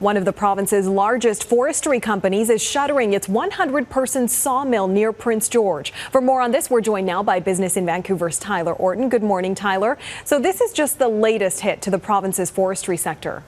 One of the province's largest forestry companies is shuttering its 100-person sawmill near Prince George. For more on this, we're joined now by Business in Vancouver's Tyler Orton. Good morning, Tyler. So this is just the latest hit to the province's forestry sector.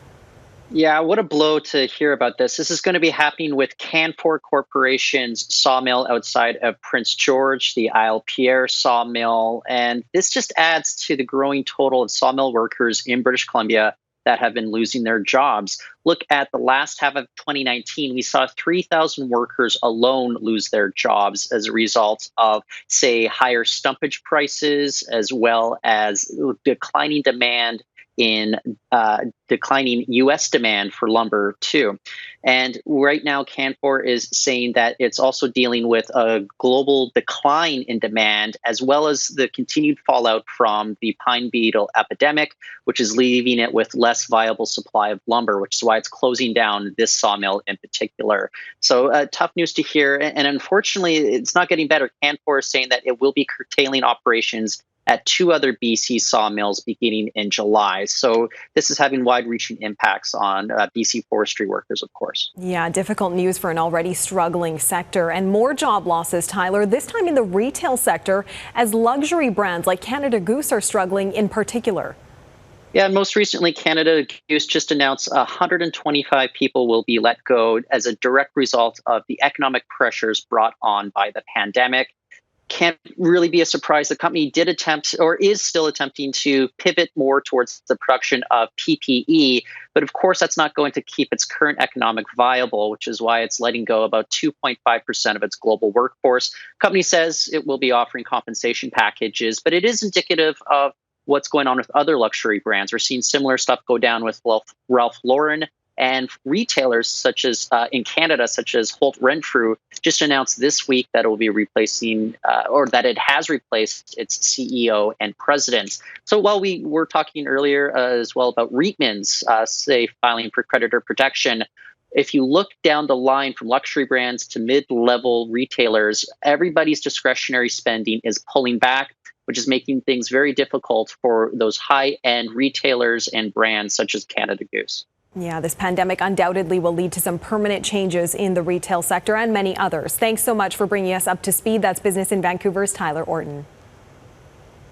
Yeah, what a blow to hear about this. This is going to be happening with Canfor Corporation's sawmill outside of Prince George, the Isle Pierre sawmill. And this just adds to the growing total of sawmill workers in British Columbia that have been losing their jobs. Look at the last half of 2019, we saw 3,000 workers alone lose their jobs as a result of, say, higher stumpage prices, as well as declining demand in declining U.S. demand for lumber too. And right now, Canfor is saying that it's also dealing with a global decline in demand, as well as the continued fallout from the pine beetle epidemic, which is leaving it with less viable supply of lumber, which is why it's closing down this sawmill in particular. So tough news to hear. And unfortunately, it's not getting better. Canfor is saying that it will be curtailing operations at two other BC sawmills beginning in July. So this is having wide-reaching impacts on BC forestry workers, of course. Yeah, difficult news for an already struggling sector. And more job losses, Tyler, this time in the retail sector, as luxury brands like Canada Goose are struggling in particular. Yeah, and most recently, Canada Goose just announced 125 people will be let go as a direct result of the economic pressures brought on by the pandemic. Can't really be a surprise. The company did attempt, or is still attempting, to pivot more towards the production of PPE. But of course, that's not going to keep its current economic viable, which is why it's letting go about 2.5% of its global workforce. The company says it will be offering compensation packages, but it is indicative of what's going on with other luxury brands. We're seeing similar stuff go down with Ralph Lauren. And retailers such as in Canada, such as Holt Renfrew, just announced this week that it will be replacing, or that it has replaced its CEO and president. So while we were talking earlier as well about Reitman's, say, filing for creditor protection, if you look down the line from luxury brands to mid-level retailers, everybody's discretionary spending is pulling back, which is making things very difficult for those high-end retailers and brands such as Canada Goose. Yeah, this pandemic undoubtedly will lead to some permanent changes in the retail sector and many others. Thanks so much for bringing us up to speed. That's Business in Vancouver's Tyler Orton.